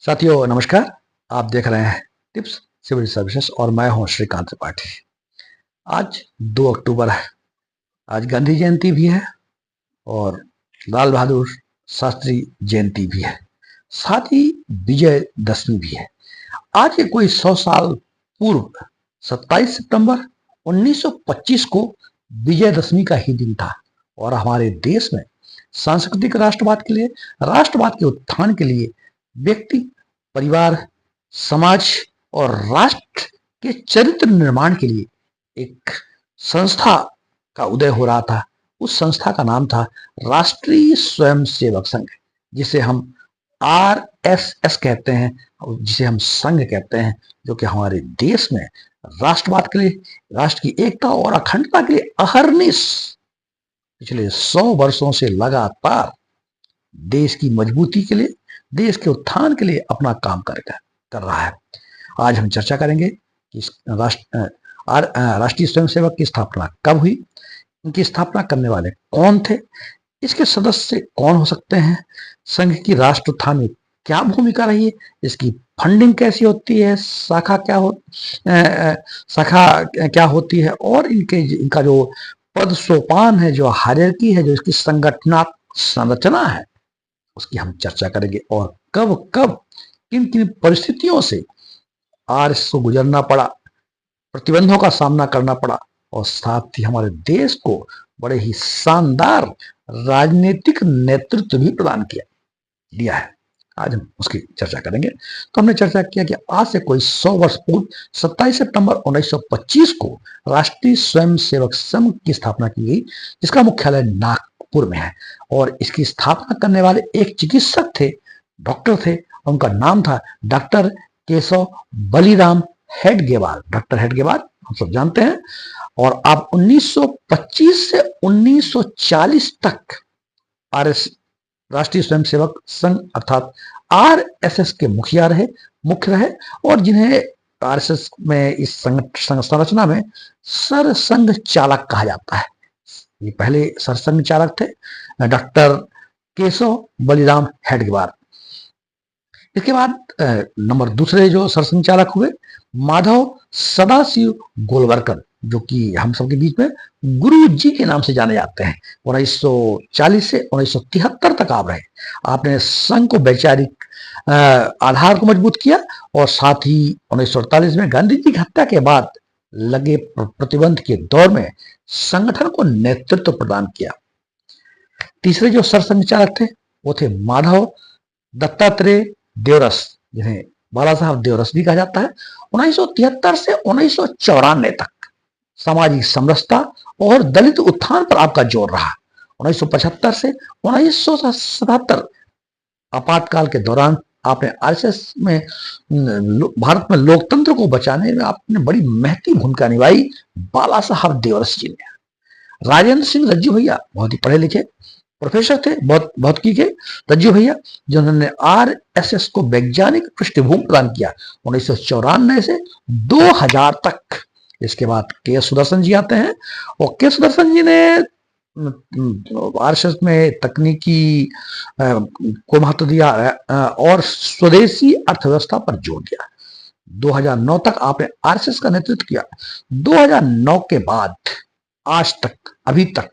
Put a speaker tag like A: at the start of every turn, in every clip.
A: साथियों नमस्कार। आप देख रहे हैं टिप्स सिविल सर्विसेज और मैं हूं श्रीकांत त्रिपाठी। आज 2 अक्टूबर है। आज गांधी जयंती भी है और लाल बहादुर शास्त्री जयंती भी है। साथ ही विजय दशमी भी है। आज के कोई 100 साल पूर्व 27 सितंबर 1925 को विजयदशमी का ही दिन था और हमारे देश में सांस्कृतिक राष्ट्रवाद के लिए, राष्ट्रवाद के उत्थान के लिए व्यक्ति, परिवार, समाज और राष्ट्र के चरित्र निर्माण के लिए एक संस्था का उदय हो रहा था। उस संस्था का नाम था राष्ट्रीय स्वयंसेवक संघ, जिसे हम RSS कहते हैं, जिसे हम संघ कहते हैं, जो कि हमारे देश में राष्ट्रवाद के लिए, राष्ट्र की एकता और अखंडता के लिए अहरनिश पिछले 100 वर्षों से लगातार देश की मजबूती के लिए, देश के उत्थान के लिए अपना काम कर रहा है। आज हम चर्चा करेंगे कि राष्ट्रीय स्वयंसेवक की स्थापना कब हुई, इनकी स्थापना करने वाले कौन थे, इसके सदस्य कौन हो सकते हैं, संघ की राष्ट्र उत्थान में क्या भूमिका रही है, इसकी फंडिंग कैसी होती है, शाखा क्या होती है और इनका जो पद सोपान है, जो हायरार्की है, जो इसकी संगठनात्मक संरचना है, उसकी हम चर्चा करेंगे और कब कब किन किन परिस्थितियों से RSS को गुजरना पड़ा, प्रतिबंधों का सामना करना पड़ा और साथ ही हमारे देश को बड़े ही शानदार राजनीतिक नेतृत्व भी प्रदान दिया है। आज हम उसकी चर्चा करेंगे। तो हमने चर्चा किया कि आज से कोई 100 वर्ष पूर्व 27 सितंबर 1925 को राष्ट्रीय स्वयंसेवक संघ की स्थापना की गई, जिसका मुख्यालय नागपुर में है और इसकी स्थापना करने वाले एक चिकित्सक थे, डॉक्टर थे। उनका नाम था डॉक्टर केशव बलिराम हेडगेवार। डॉक्टर हेडगेवार हम सब जानते हैं। और आप 1925 से 1940 तक राष्ट्रीय स्वयंसेवक संघ अर्थात RSS के मुख्य रहे और जिन्हें RSS में इस संरचना में सरसंघ चालक कहा जाता है। ये पहले सरसंघ चालक थे डॉक्टर केशव बलिराम हेडगेवार। इसके बाद नंबर दूसरे जो सरसंघ चालक हुए माधव सदाशिव गोलवरकर, जो कि हम सबके बीच में गुरु जी के नाम से जाने जाते हैं। 1940 से 1973 तक आप रहे। आपने संघ को वैचारिक आधार को मजबूत किया और साथ ही 1948 में गांधी जी की हत्या के बाद लगे प्रतिबंध के दौर में संगठन को नेतृत्व प्रदान किया। तीसरे जो सरसंघ चालक थे वो थे माधव दत्तात्रेय देवरस, जिन्हें बाला साहब देवरस भी कहा जाता है। 1973 से 1994 तक सामाजिक समरसता और दलित उत्थान पर आपका जोर रहा। 1975 से 1977 आपातकाल के दौरान आपने RSS में भारत में लोकतंत्र को बचाने में आपने बड़ी महती भूमिका निभाई। बाला साहब देवरस जी ने। राजेंद्र सिंह रज्जू भैया बहुत ही पढ़े लिखे प्रोफेसर थे, भौतिकी के रज्जू भैया, जिन्होंने RSS को वैज्ञानिक पृष्ठभूमि प्रदान किया 1994 से 2000 तक। इसके बाद के सुदर्शन जी आते हैं और के सुदर्शन जी ने RSS में तकनीकी को महत्व दिया और स्वदेशी अर्थव्यवस्था पर जोर दिया। 2009 तक आपने RSS का नेतृत्व किया। 2009 के बाद आज तक, अभी तक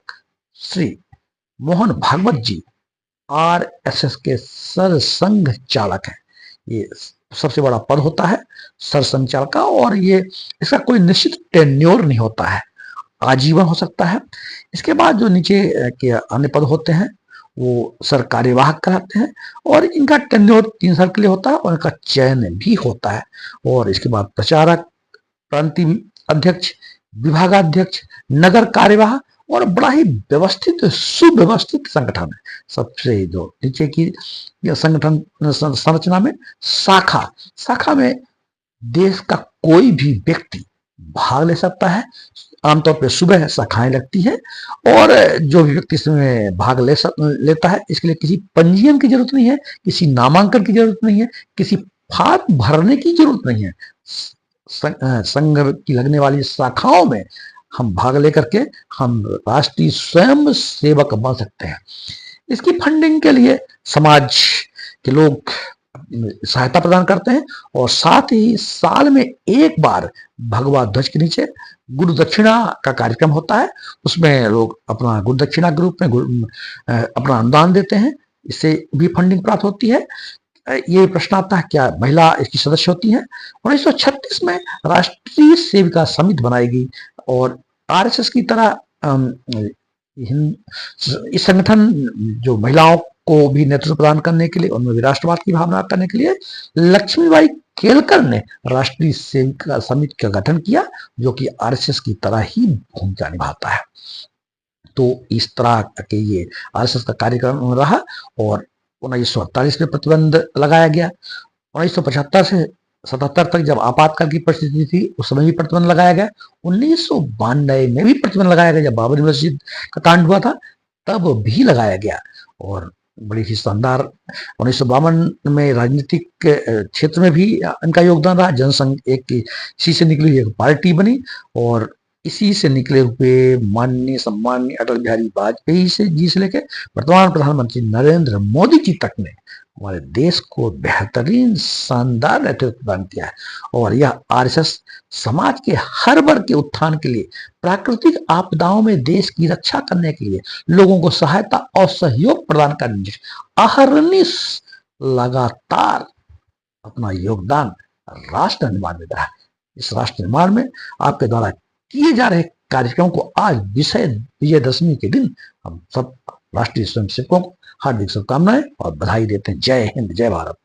A: श्री मोहन भागवत जी RSS के सरसंघ चालक हैं। ये सबसे बड़ा पद होता है सरसंघ चालक का और ये इसका कोई निश्चित टेन्योर नहीं होता है, आजीवन हो सकता है। इसके बाद जो नीचे के अन्य पद होते हैं वो सर कार्यवाहक कहलाते हैं और इनका टेन्योर 3 साल के लिए होता है और इनका चयन भी होता है। और इसके बाद प्रचारक, प्रांतीय अध्यक्ष, विभागाध्यक्ष, नगर कार्यवाह और बड़ा ही व्यवस्थित, सुव्यवस्थित संगठन है। सबसे जो नीचे की संगठन संरचना में शाखा में देश का कोई भी व्यक्ति भाग ले सकता है। आमतौर पर सुबह शाखाएं लगती है और जो भी व्यक्ति इसमें भाग लेता है, इसके लिए किसी पंजीयन की जरूरत नहीं है, किसी नामांकन की जरूरत नहीं है, किसी फॉर्म भरने की जरूरत नहीं है। संघ की लगने वाली शाखाओं में हम भाग लेकर के हम राष्ट्रीय स्वयं सेवक बन सकते हैं। इसकी फंडिंग के लिए समाज के लोग सहायता प्रदान करते हैं और साथ ही साल में एक बार भगवा ध्वज के नीचे गुरु दक्षिणा का कार्यक्रम होता है। उसमें लोग अपना गुरु दक्षिणा के रूप में अपना अनुदान देते हैं, इससे भी फंडिंग प्राप्त होती है। ये प्रश्न आता है क्या महिला इसकी सदस्य होती है? 1936 में राष्ट्रीय सेविका समिति बनाई गई और आरएसएस की तरह इस संगठन जो महिलाओं को भी नेतृत्व प्रदान करने के लिए, उनमें भी राष्ट्रवाद की भावना करने के लिए लक्ष्मीबाई केलकर ने राष्ट्रीय सेविका समिति का गठन किया, जो कि आरएसएस की तरह ही भूमिका निभाता है। तो इस तरह के ये आरएसएस का कार्यक्रम रहा और 1948 में प्रतिबंध लगाया गया। 1975 से 77 तक जब आपातकाल की परिस्थिति थी, उस समय भी प्रतिबंध लगाया गया। 1992 में भी प्रतिबंध लगाया गया, जब बाबरी मस्जिद का कांड हुआ था तब भी लगाया गया। और बड़ी ही शानदार 1952 में राजनीतिक क्षेत्र में भी इनका योगदान रहा। जनसंघ एक इसी से निकली हुई एक पार्टी बनी और इसी से निकले हुए माननीय सम्माननीय अटल बिहारी वाजपेयी से जी से लेकर वर्तमान प्रधानमंत्री नरेंद्र मोदी जी तक ने हमारे देश को बेहतरीन शानदार नेतृत्व प्रदान किया है। और यह आरएसएस समाज के हर वर्ग के उत्थान के लिए, प्राकृतिक आपदाओं में देश की रक्षा करने के लिए, लोगों को सहायता और सहयोग प्रदान करने के लिए अहर्निश लगातार अपना योगदान राष्ट्र निर्माण में रहा। इस राष्ट्र निर्माण में आपके द्वारा किए जा रहे कार्यक्रम को आज विजयदशमी के दिन हम सब राष्ट्रीय स्वयंसेवकों को हार्दिक शुभकामनाएं और बधाई देते हैं। जय हिंद, जय भारत।